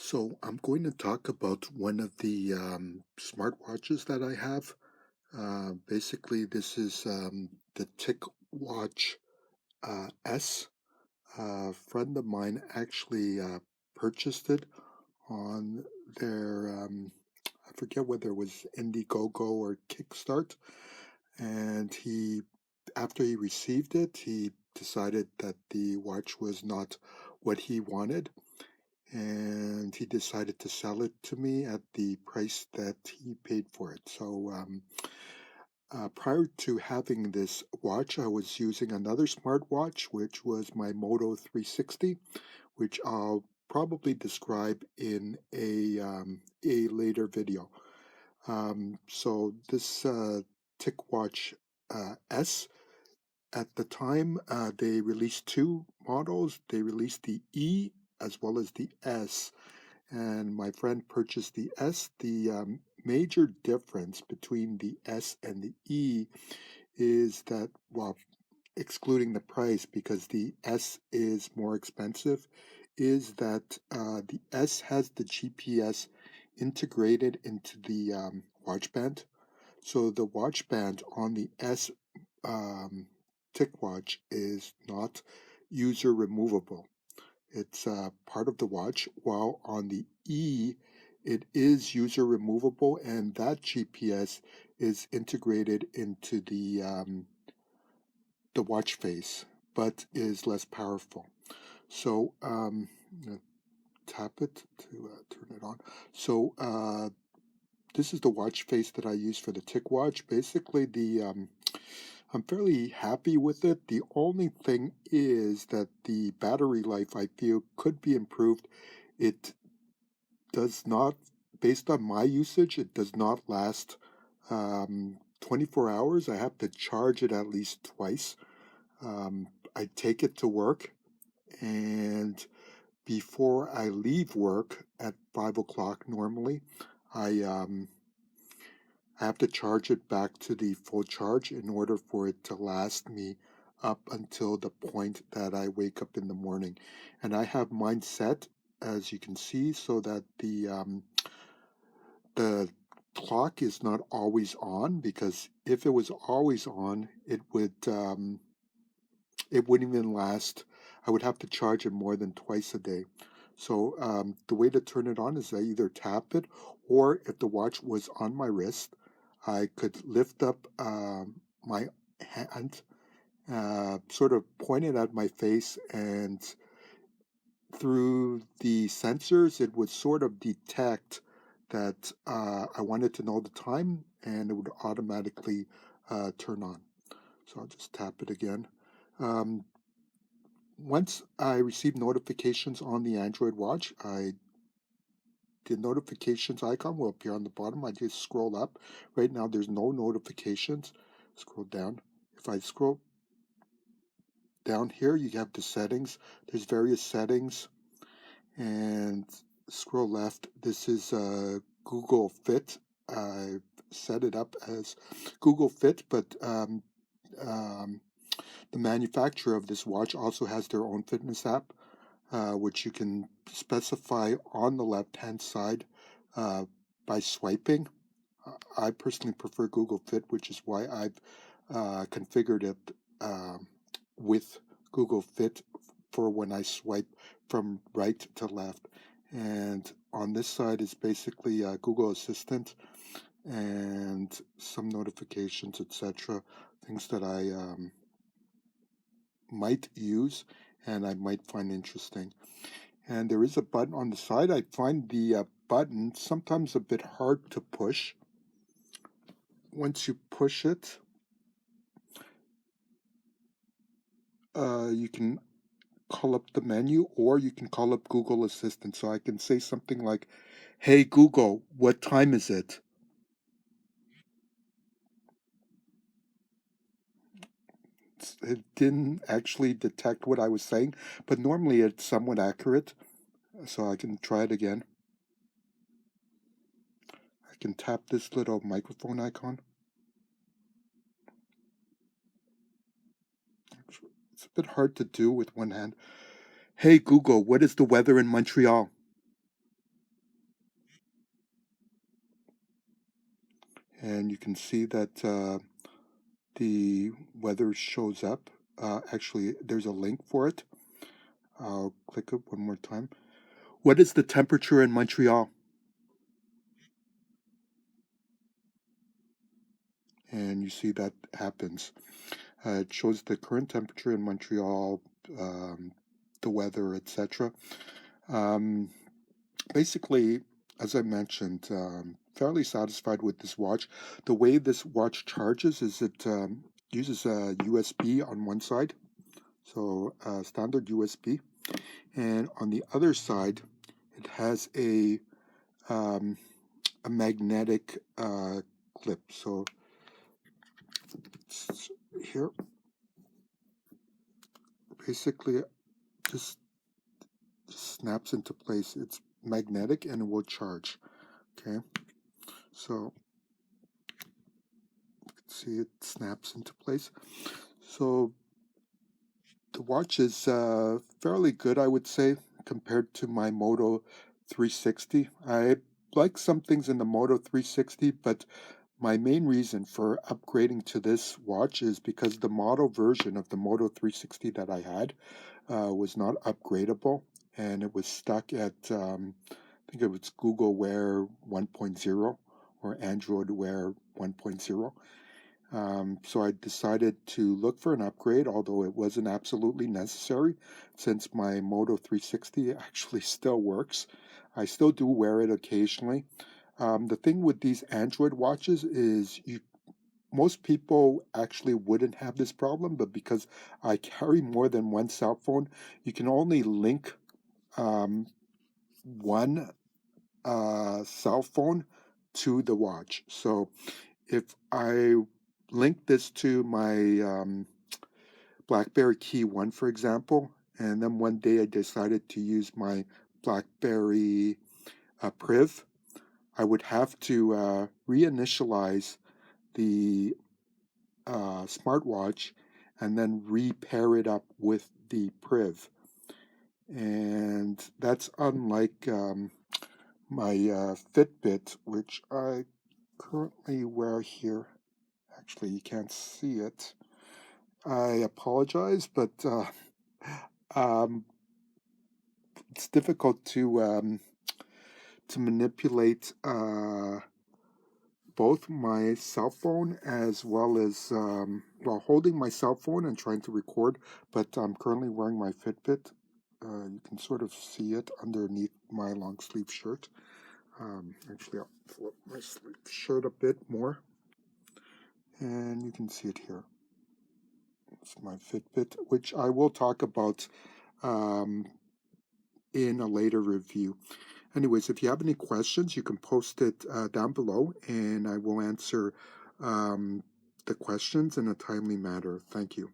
So I'm going to talk about one of the smartwatches that I have. Basically, this is the Ticwatch S. A friend of mine actually purchased it on their, I forget whether it was Indiegogo or Kickstart. And after he received it, he decided that the watch was not what he wanted, and he decided to sell it to me at the price that he paid for it. So prior to having this watch, I was using another smartwatch, which was my Moto 360, which I'll probably describe in a later video. So this TicWatch S, at the time, they released two models. They released the E as well as the S, and my friend purchased the S. The major difference between the S and the E is that, well, excluding the price, because the S is more expensive, is that the S has the GPS integrated into the watch band. So the watch band on the S um, TicWatch is not user removable. It's part of the watch, while on the E, it is user removable, and that GPS is integrated into the watch face, but is less powerful. So I'm gonna tap it to turn it on. So this is the watch face that I use for the TicWatch. Basically, the I'm fairly happy with it. The only thing is that the battery life, I feel, could be improved. It does not, based on my usage, it does not last 24 hours. I have to charge it at least twice. I take it to work, and before I leave work at 5 o'clock normally, I have to charge it back to the full charge in order for it to last me up until the point that I wake up in the morning. And I have mine set, as you can see, so that the clock is not always on, because if it was always on, it wouldn't even last. I would have to charge it more than twice a day. So the way to turn it on is I either tap it, or if the watch was on my wrist, I could lift up my hand, sort of point it at my face, and through the sensors, it would sort of detect that I wanted to know the time, and it would automatically turn on. So I'll just tap it again. Um, Once I receive notifications on the Android watch, the notifications icon will appear on the bottom. I just scroll up. Right now, there's no notifications. Scroll down. If I scroll down here, you have the settings. There's various settings. And scroll left. This is Google Fit. I set it up as Google Fit, but um, the manufacturer of this watch also has their own fitness app, which you can specify on the left-hand side uh, by swiping. I personally prefer Google Fit, which is why I've configured it with Google Fit for when I swipe from right to left. And on this side is basically Google Assistant and some notifications, etc., things that I might use and I might find interesting. And there is a button on the side. I find the button sometimes a bit hard to push. Once you push it, you can call up the menu, or you can call up Google Assistant. So I can say something like, "Hey Google, what time is it?" It didn't actually detect what I was saying, but normally it's somewhat accurate. So I can try it again. I can tap this little microphone icon. It's a bit hard to do with one hand. "Hey Google, what is the weather in Montreal?" and you can see that the weather shows up. Actually, there's a link for it. I'll click it one more time. What is the temperature in Montreal? And you see that happens. It shows the current temperature in Montreal, the weather, etc. Um, Basically, as I mentioned, fairly satisfied with this watch. The way this watch charges is it uses a USB on one side, so standard USB, and on the other side, it has um, a magnetic clip. So here, basically, just snaps into place. It's magnetic and it will charge. Okay, so see it snaps into place. So the watch is fairly good, I would say, compared to my Moto 360. I like some things in the Moto 360, but my main reason for upgrading to this watch is because the model version of the Moto 360 that I had was not upgradable, and it was stuck at, I think it was Google Wear 1.0 or Android Wear 1.0. So I decided to look for an upgrade, although it wasn't absolutely necessary, since my Moto 360 actually still works. I still do wear it occasionally. The thing with these Android watches is most people actually wouldn't have this problem, but because I carry more than one cell phone, you can only link one cell phone to the watch. So if I link this to my BlackBerry Key 1, for example, and then one day I decided to use my BlackBerry Priv, I would have to reinitialize the smartwatch and then repair it up with the Priv. And that's unlike my Fitbit, which I currently wear here. Actually, you can't see it. I apologize, but um, it's difficult to manipulate both my cell phone as well as while holding my cell phone and trying to record. But I'm currently wearing my Fitbit. You can sort of see it underneath my long sleeve shirt. Actually, I'll pull up my sleeve shirt a bit more, and you can see it here. It's my Fitbit, which I will talk about um, in a later review. Anyways, if you have any questions, you can post it down below, and I will answer the questions in a timely manner. Thank you.